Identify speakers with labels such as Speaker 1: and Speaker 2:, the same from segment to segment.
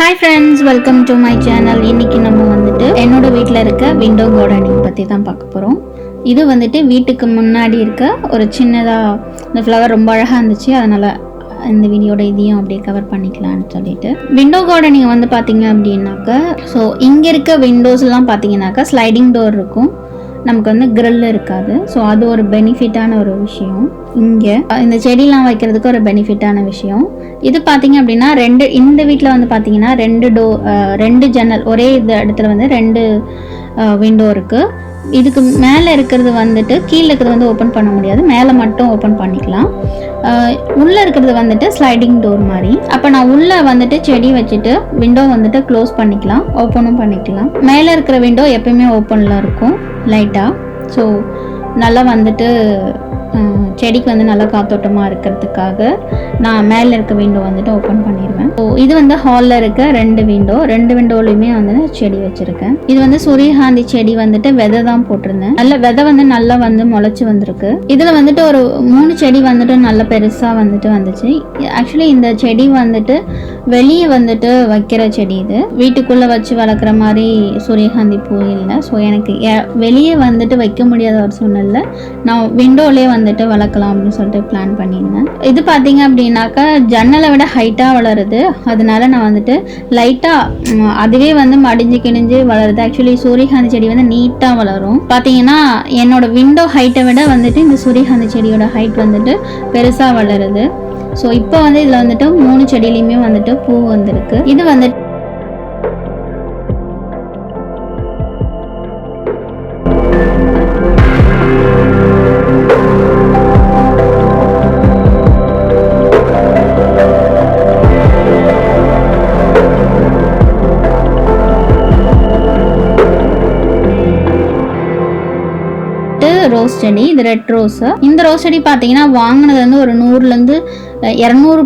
Speaker 1: Hi friends, welcome to my channel. இன்னைக்கு நம்ம வந்துட்டு என்னோட வீட்டில் இருக்க விண்டோ கார்டனிங் பற்றி தான் பார்க்க போகிறோம். இது வந்துட்டு வீட்டுக்கு முன்னாடி இருக்க ஒரு சின்னதாக இந்த ஃப்ளவர் ரொம்ப அழகாக இருந்துச்சு, அதனால் இந்த வீடியோட இதையும் அப்படியே கவர் பண்ணிக்கலான்னு சொல்லிட்டு. விண்டோ கார்டனிங் வந்து பார்த்தீங்க அப்படின்னாக்கா, ஸோ இங்கே இருக்க விண்டோஸ்லாம் பார்த்தீங்கன்னாக்கா ஸ்லைடிங் டோர் இருக்கும், நமக்கு வந்து கிரில் இருக்காது. ஸோ அது ஒரு பெனிஃபிட்டான ஒரு விஷயம். இங்கே இந்த செடியெலாம் வைக்கிறதுக்கு ஒரு பெனிஃபிட்டான விஷயம். இது பார்த்தீங்க அப்படின்னா இந்த வீட்டில் வந்து பார்த்தீங்கன்னா ரெண்டு ஜன்னல் ஒரே இந்த இடத்துல வந்து 2 விண்டோ இருக்குது. இதுக்கு மேலே இருக்கிறது வந்துட்டு கீழே இருக்கிறது வந்து ஓப்பன் பண்ண முடியாது, மேலே மட்டும் ஓப்பன் பண்ணிக்கலாம். உள்ளே இருக்கிறது வந்துட்டு ஸ்லைடிங் டோர் மாதிரி. அப்போ நான் உள்ளே வந்துட்டு செடி வச்சுட்டு விண்டோ வந்துட்டு க்ளோஸ் பண்ணிக்கலாம், ஓப்பனும் பண்ணிக்கலாம். மேலே இருக்கிற விண்டோ எப்பயுமே ஓப்பனில் இருக்கும் லைட்டாக. ஸோ நல்லா வந்துட்டு செடிக்கு வந்து நல்லா காத்தோட்டமாக இருக்கிறதுக்காக நான் மேலே இருக்க விண்டோ வந்துட்டு ஓப்பன் பண்ணிடுவேன். ஸோ இது வந்து ஹாலில் இருக்க 2 விண்டோலையுமே வந்து செடி வச்சுருக்கேன். இது வந்து சூரியகாந்தி செடி வந்துட்டு விதை தான் போட்டிருந்தேன். விதை வந்து நல்லா வந்து முளைச்சி வந்திருக்கு. இதில் வந்துட்டு ஒரு 3 செடி வந்துட்டு நல்ல பெருசாக வந்துட்டு வந்துச்சு. ஆக்சுவலி இந்த செடி வந்துட்டு வெளியே வந்துட்டு வைக்கிற செடி, இது வீட்டுக்குள்ளே வச்சு வளர்க்குற மாதிரி சூரியகாந்தி பூ இல்லை. ஸோ எனக்கு வெளியே வந்துட்டு வைக்க முடியாத ஒரு சூழ்நிலை, நான் விண்டோலேயே வந்துட்டு வளர்க்கலாம் அப்படின்னு சொல்லிட்டு பிளான் பண்ணியிருந்தேன். இது பார்த்தீங்க அப்படின்னாக்கா ஜன்னலை விட ஹைட்டாக வளருது, அதனால நான் வந்துட்டு லைட்டாக அதுவே வந்து மடிஞ்சு கிணிஞ்சு வளருது. ஆக்சுவலி சூரியகாந்தி செடி வந்து நீட்டாக வளரும். பார்த்தீங்கன்னா என்னோட விண்டோ ஹைட்டை விட வந்துட்டு இந்த சூரியகாந்தி செடியோட ஹைட் வந்துட்டு பெருசாக வளருது. ஸோ இப்போ வந்து இதில் வந்துட்டு 3 செடியிலையுமே வந்துட்டு பூ வந்திருக்கு. இது வந்துட்டு ரோஸ் செடி, இது ரெட் ரோஸ். இந்த ரோஸ் செடி பார்த்தீங்கன்னா வாங்கினது வந்து ஒரு 100லேருந்து 200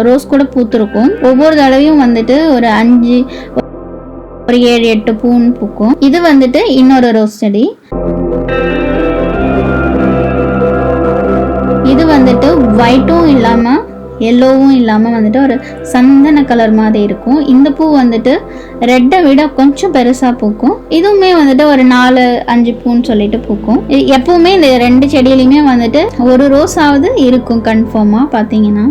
Speaker 1: ரோஸ் கூட பூத்திருக்கும். ஒவ்வொரு தடவையும் வந்துட்டு ஒரு 5 ஒரு 7-8 பூன்னு பூக்கும். இது வந்துட்டு இன்னொரு ரோஸ் செடி. இது வந்துட்டு ஒயிட்டும் இல்லாமல் எல்லோவும் இல்லாமல் வந்துட்டு ஒரு சந்தன கலர் மாதிரி இருக்கும். இந்த பூ வந்துட்டு ரெட்டை விட கொஞ்சம் பெருசாக பூக்கும். இதுவுமே வந்துட்டு ஒரு 4-5 பூன்னு சொல்லிட்டு பூக்கும். எப்பவுமே இந்த 2 செடியிலையுமே வந்துட்டு ஒரு ரோஸாவது இருக்கும் கன்ஃபார்மாக பார்த்தீங்கன்னா.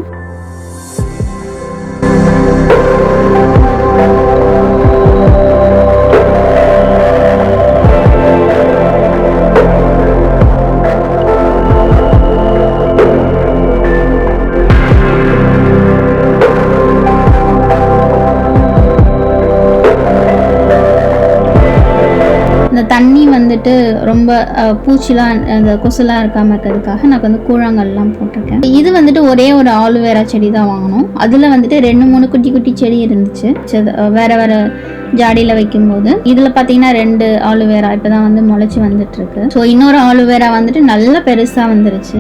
Speaker 1: தண்ணி வந்துட்டு ரொம்ப பூச்சிலாம் அந்த கொசுலாம் இருக்காமல் இருக்கிறதுக்காக நான் வந்து கூழாங்கல்லாம் போட்டிருக்கேன். இது வந்துட்டு ஒரே ஒரு ஆலுவேரா செடி தான் வாங்கணும். அதில் வந்துட்டு 2-3 குட்டி குட்டி செடி இருந்துச்சு வேற வேற ஜாடியில் வைக்கும்போது. இதில் பார்த்தீங்கன்னா 2 ஆலுவேரா இப்போ தான் வந்து முளைச்சி வந்துட்டு இருக்கு. ஸோ இன்னொரு ஆலுவேரா வந்துட்டு நல்லா பெருசாக வந்துருச்சு.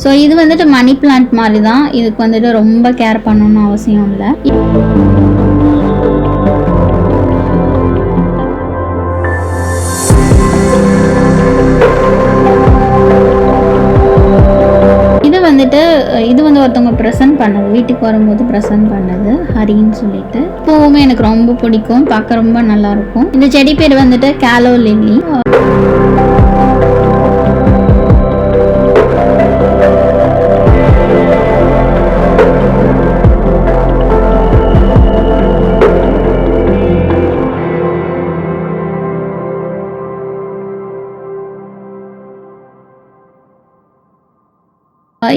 Speaker 1: ஸோ இது வந்துட்டு மணி பிளான்ட் மாதிரி தான், இதுக்கு வந்துட்டு ரொம்ப கேர் பண்ணணும்னு அவசியம் இல்லை. இது வந்து ஒருத்தவங்க ப்ரெசென்ட் பண்ணது, வீட்டுக்கு வரும்போது ப்ரெசென்ட் பண்ணது, ஹரின்னு சொல்லிட்டு. பூவுமே எனக்கு ரொம்ப பிடிக்கும், பார்க்க ரொம்ப நல்லா இருக்கும். இந்த செடி பேர் வந்துட்டு கேலோ லில்லி.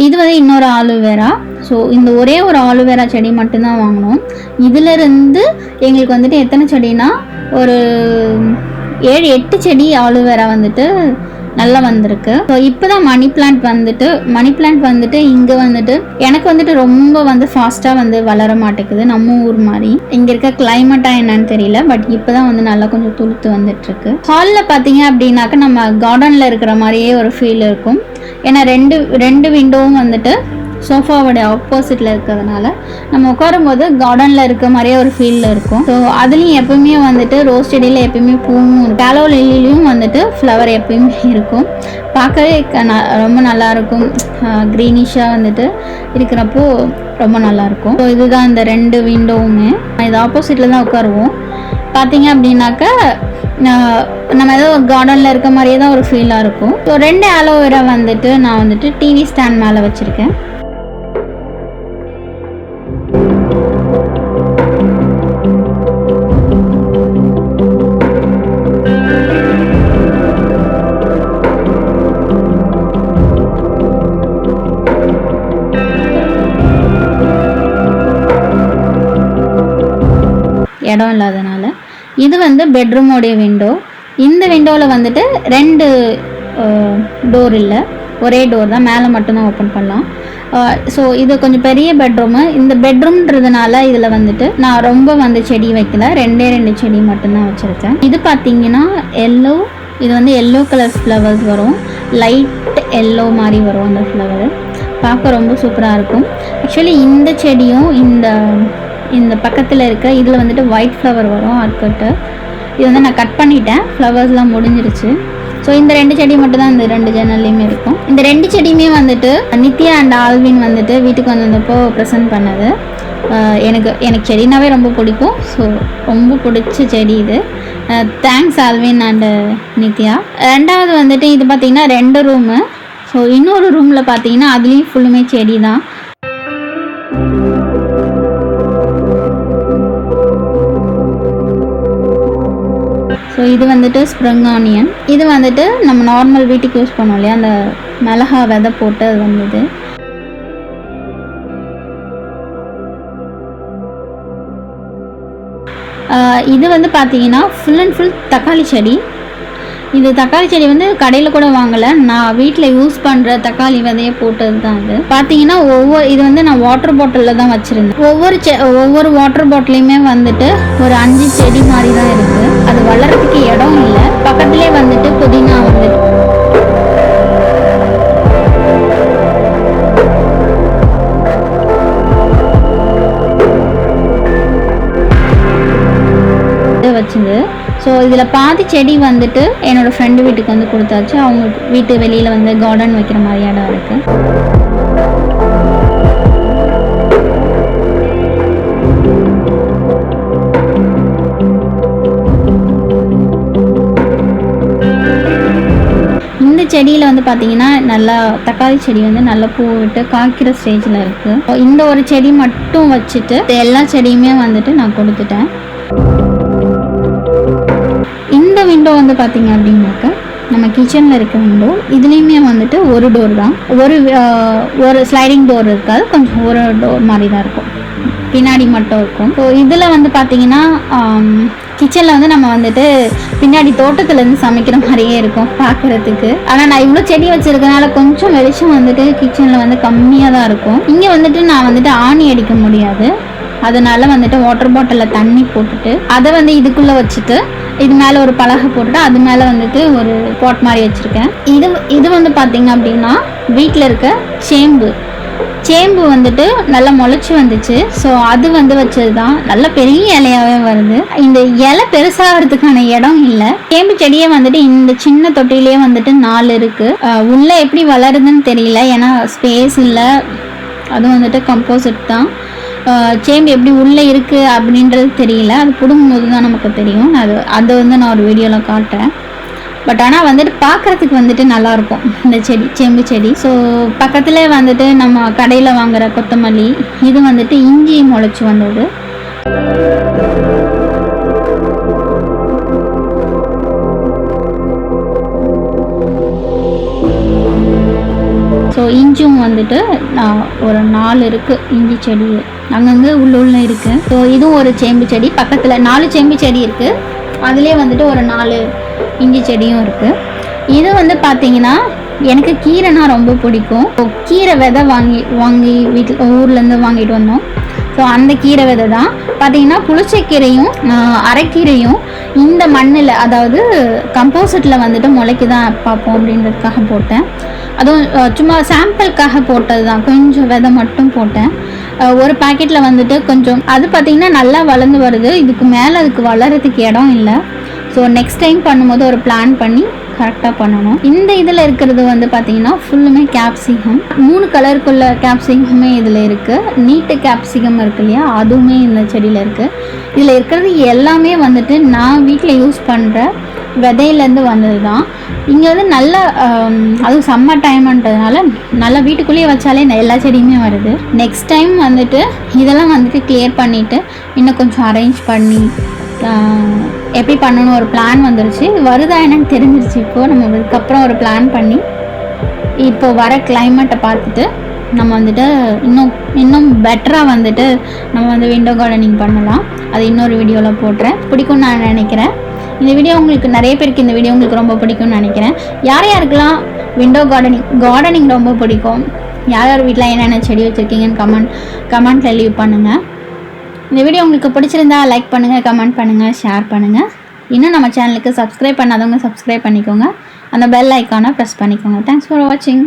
Speaker 1: இது வந்து இன்னொரு ஆலுவேரா. ஸோ இந்த ஒரே ஒரு ஆலுவேரா செடி மட்டும்தான் வாங்கினோம். இதிலிருந்து எங்களுக்கு வந்துட்டு எத்தனை செடினா ஒரு 7-8 செடி ஆலுவேரா வந்துட்டு நல்லா வந்திருக்கு. ஸோ இப்போ தான் மணி பிளான்ட் வந்துட்டு இங்கே வந்துட்டு எனக்கு வந்துட்டு ரொம்ப வந்து ஃபாஸ்ட்டாக வந்து வளர மாட்டேங்குது. நம்ம ஊர் மாதிரி இங்கே இருக்க கிளைமேட்டாக என்னன்னு தெரியல, பட் இப்போ தான் வந்து நல்லா கொஞ்சம் துளுத்து வந்துட்டுருக்கு. ஹாலில் பார்த்தீங்க அப்படின்னாக்கா நம்ம கார்டனில் இருக்கிற மாதிரியே ஒரு ஃபீல் இருக்கும். ஏன்னா ரெண்டு விண்டோவும் வந்துட்டு சோஃபாவோட ஆப்போசிட்டில் இருக்கிறதுனால நம்ம உட்காரும்போது கார்டனில் இருக்க மாதிரியே ஒரு ஃபீலில் இருக்கும். ஸோ அதுலேயும் எப்பவுமே வந்துட்டு ரோஸ் செடியில் எப்பயுமே பூவும் இருக்கும். டாலோ லில்லிலையும் வந்துட்டு ஃப்ளவர் எப்பயுமே இருக்கும். பார்க்கவே ரொம்ப நல்லாயிருக்கும். க்ரீனிஷாக வந்துட்டு இருக்கிறப்போ ரொம்ப நல்லாயிருக்கும். ஸோ இதுதான் இந்த 2 விண்டோவுமே. இது ஆப்போசிட்டில் தான் உட்காருவோம். பார்த்தீங்க அப்படின்னாக்கா நம்ம ஏதோ ஒரு கார்டனில் இருக்க மாதிரியே தான் ஒரு ஃபீலாக இருக்கும். ஸோ 2 ஆலோவேரா வந்துட்டு நான் வந்துட்டு டிவி ஸ்டாண்ட் மேலே வச்சுருக்கேன். இடம் இல்லாதனால இது வந்து பெட்ரூமோடைய விண்டோ. இந்த விண்டோவில் வந்துட்டு 2 டோர் இல்லை, ஒரே டோர் தான், மேலே மட்டும்தான் ஓப்பன் பண்ணலாம். ஸோ இது கொஞ்சம் பெரிய பெட்ரூமு. இந்த பெட்ரூம்ன்றதுனால இதில் வந்துட்டு நான் ரொம்ப வந்து செடி வைக்கல, 2 செடி மட்டும்தான் வச்சுருக்கேன். இது பார்த்தீங்கன்னா எல்லோ, இது வந்து எல்லோ கலர் ஃப்ளவர்ஸ் வரும், லைட் எல்லோ மாதிரி வரும். அந்த ஃப்ளவர் பார்க்க ரொம்ப சூப்பராக இருக்கும். ஆக்சுவலி இந்த செடியும் இந்த பக்கத்தில் இருக்க இதில் வந்துட்டு ஒயிட் ஃப்ளவர் வரும், ஆர்கட்டு. இது வந்து நான் கட் பண்ணிட்டேன், ஃப்ளவர்ஸ்லாம் முடிஞ்சிருச்சு. ஸோ இந்த 2 செடி மட்டும் தான் இந்த 2 ஜன்னல்லையுமே இருக்கும். இந்த 2 செடியுமே வந்துட்டு நித்யா அண்ட் ஆல்வின் வந்துட்டு வீட்டுக்கு வந்தப்போ ப்ரெசென்ட் பண்ணது. எனக்கு செடினாவே ரொம்ப பிடிக்கும். ஸோ ரொம்ப பிடிச்ச செடி இது. Thanks Alvin and Nithya. 2வது வந்துட்டு இது பார்த்திங்கன்னா 2 ரூமு. ஸோ இன்னொரு ரூமில் பார்த்தீங்கன்னா அதுலேயும் ஃபுல்லுமே செடி தான். ஸோ இது வந்துட்டு ஸ்ப்ரிங் ஆனியன். இது வந்துட்டு நம்ம நார்மல் வீட்டுக்கு யூஸ் பண்ணோம் இல்லையா, அந்த மிளகா விதை போட்டு அது வந்தது. இது வந்து பார்த்தீங்கன்னா ஃபுல் அண்ட் ஃபுல் தக்காளி செடி. இது தக்காளி செடி வந்து கடையில் கூட வாங்கலை, நான் வீட்டில் யூஸ் பண்ணுற தக்காளி விதையை போட்டது தான். அது பார்த்தீங்கன்னா இது வந்து நான் வாட்டர் பாட்டிலில் தான் வச்சுருந்தேன். ஒவ்வொரு வாட்டர் பாட்டிலையுமே வந்துட்டு ஒரு 5 செடி மாதிரி தான் இருக்குது. அது வளர்கிறதுக்கு இடம் இல்லை. பக்கத்துலேயே வந்துட்டு புதினா வந்துட்டு வச்சுது. ஸோ இதில் பாதி செடி வந்துட்டு என்னோடய ஃப்ரெண்டு வீட்டுக்கு வந்து கொடுத்தாச்சு. அவங்க வீட்டு வெளியில் வந்து கார்டன் வைக்கிற மாதிரி இடம் இருக்குது. இந்த செடியில் வந்து பார்த்தீங்கன்னா நல்லா தக்காளி செடி வந்து நல்லா பூ விட்டு காய்க்கிற ஸ்டேஜில் இருக்குது. இந்த ஒரு செடி மட்டும் வச்சுட்டு எல்லா செடியுமே வந்துட்டு நான் கொடுத்துட்டேன். இந்த விண்டோ வந்து பார்த்தீங்க அப்படின்னாக்கா நம்ம கிச்சனில் இருக்க விண்டோ. இதுலேயுமே வந்துட்டு ஒரு டோர் தான், ஒரு ஸ்லைடிங் டோர் இருக்காது, கொஞ்சம் ஒரு டோர் மாதிரி தான் இருக்கும், பின்னாடி மட்டும் இருக்கும். ஸோ இதில் வந்து பார்த்தீங்கன்னா கிச்சனில் வந்து நம்ம வந்துட்டு பின்னாடி தோட்டத்துலேருந்து சமைக்கிற மாதிரியே இருக்கும் பார்க்குறதுக்கு. ஆனால் நான் இவ்வளோ செடி வச்சுருக்கனால கொஞ்சம் வெளிச்சம் வந்துட்டு கிச்சனில் வந்து கம்மியாக தான் இருக்கும். இங்கே வந்துட்டு நான் வந்துட்டு ஆணி அடிக்க முடியாது, அதனால வந்துட்டு வாட்டர் பாட்டிலில் தண்ணி போட்டுட்டு அதை வந்து இதுக்குள்ளே வச்சுட்டு இது மேலே ஒரு பலகை போட்டுட்டு அது மேலே வந்துட்டு ஒரு பாட் மாதிரி வச்சுருக்கேன். இது வந்து பார்த்திங்க அப்படின்னா வீட்டில் இருக்க சேம்பு வந்துட்டு நல்லா முளைச்சி வந்துச்சு. ஸோ அது வந்து வச்சது தான், நல்ல பெரிய இலையாகவே வருது. இந்த இலை பெருசாகிறதுக்கான இடம் இல்லை. சேம்பு செடியே வந்துட்டு இந்த சின்ன தொட்டிலேயே வந்துட்டு 4 இருக்குது. உள்ளே எப்படி வளருதுன்னு தெரியல, ஏன்னா ஸ்பேஸ் இல்லை. அதுவும் வந்துட்டு கம்போசிட் தான். சேம்பு எப்படி உள்ளே இருக்குது அப்படின்றது தெரியல, அது பிடுங்கும்போது தான் நமக்கு தெரியும். அது வந்து நான் ஒரு வீடியோவில் காட்டுறேன். பட் ஆனால் வந்துட்டு பார்க்குறதுக்கு வந்துட்டு நல்லாயிருக்கும் இந்த செடி, சேம்பு செடி. ஸோ பக்கத்தில் வந்துட்டு நம்ம கடையில் வாங்குகிற கொத்தமல்லி, இது வந்துட்டு இஞ்சி முளைச்சி வந்தது. ஸோ இஞ்சும் வந்துட்டு ஒரு 4 இருக்குது இஞ்சி செடி அங்கங்கே உள்ள இருக்குது. ஸோ இதுவும் ஒரு சேம்பு செடி. பக்கத்தில் 4 சேம்பு செடி இருக்குது, அதுலேயே வந்துட்டு ஒரு 4 இஞ்சி செடியும் இருக்குது. இது வந்து பார்த்திங்கன்னா எனக்கு கீரைனா ரொம்ப பிடிக்கும். கீரை விதை வாங்கி வீட்டில் ஊர்லேருந்து வாங்கிட்டு வந்தோம். ஸோ அந்த கீரை விதை தான் பார்த்திங்கன்னா புளிச்சக்கீரையும் அரைக்கீரையும் இந்த மண்ணில், அதாவது கம்போசிட்டில் வந்துட்டு முளைக்கு தான் பார்ப்போம் அப்படின்றதுக்காக போட்டேன். அதுவும் சும்மா சாம்பிளுக்காக போட்டது தான், கொஞ்சம் விதை மட்டும் போட்டேன். ஒரு பாக்கெட்டில் வந்துட்டு கொஞ்சம் அது பார்த்திங்கன்னா நல்லா வளர்ந்து வருது. இதுக்கு மேலே அதுக்கு வளர்கிறதுக்கு இடம் இல்லை. ஸோ நெக்ஸ்ட் டைம் பண்ணும்போது ஒரு பிளான் பண்ணி கரெக்டாக பண்ணணும். இந்த இதில் இருக்கிறது வந்து பார்த்திங்கன்னா ஃபுல்லுமே கேப்சிகம். 3 கலருக்குள்ள கேப்சிகமே இதில் இருக்குது. நீட்டு கேப்சிகம் இருக்கு இல்லையா, அதுவுமே இந்த செடியில் இருக்குது. இதில் இருக்கிறது எல்லாமே வந்துட்டு நான் வீட்டில் யூஸ் பண்ணுற விதையிலேருந்து வந்தது தான். இங்கே வந்து நல்ல அதுவும் சம்மர் டைம்ன்றதுனால நல்லா வீட்டுக்குள்ளேயே வச்சாலே எல்லா செடியுமே வருது. நெக்ஸ்ட் டைம் வந்துட்டு இதெல்லாம் வந்துட்டு கிளியர் பண்ணிவிட்டு இன்னும் கொஞ்சம் அரேஞ்ச் பண்ணி எப்படி பண்ணணும் ஒரு பிளான் வந்துருச்சு. வருதா என்னன்னு தெரிஞ்சிருச்சு. இப்போது நம்ம இதுக்கப்புறம் ஒரு பிளான் பண்ணி இப்போ வர கிளைமேட்டை பார்த்துட்டு நம்ம வந்துட்டு இன்னும் பெட்டராக வந்துட்டு நம்ம வந்து விண்டோ கார்டனிங் பண்ணலாம். அது இன்னொரு வீடியோவில் போடுறேன். பிடிக்கும்னு நான் நினைக்கிறேன். இந்த வீடியோ உங்களுக்கு நிறைய பேருக்கு இந்த வீடியோ உங்களுக்கு ரொம்ப பிடிக்கும்னு நினைக்கிறேன். யாருக்கெல்லாம் விண்டோ கார்டனிங் ரொம்ப பிடிக்கும், யார் வீட்டில் என்னென்ன செடி வச்சுருக்கீங்கன்னு கமெண்ட்டில் லீவ் பண்ணுங்கள். இந்த வீடியோ உங்களுக்கு பிடிச்சிருந்தா லைக் பண்ணுங்கள், கமெண்ட் பண்ணுங்கள், ஷேர் பண்ணுங்கள். இன்னும் நம்ம சேனலுக்கு சப்ஸ்கிரைப் பண்ணாதவங்க சப்ஸ்கிரைப் பண்ணிக்கோங்க. அந்த பெல் ஐக்கானை ப்ரெஸ் பண்ணிக்கோங்க. தேங்க்ஸ் ஃபார் வாட்சிங்.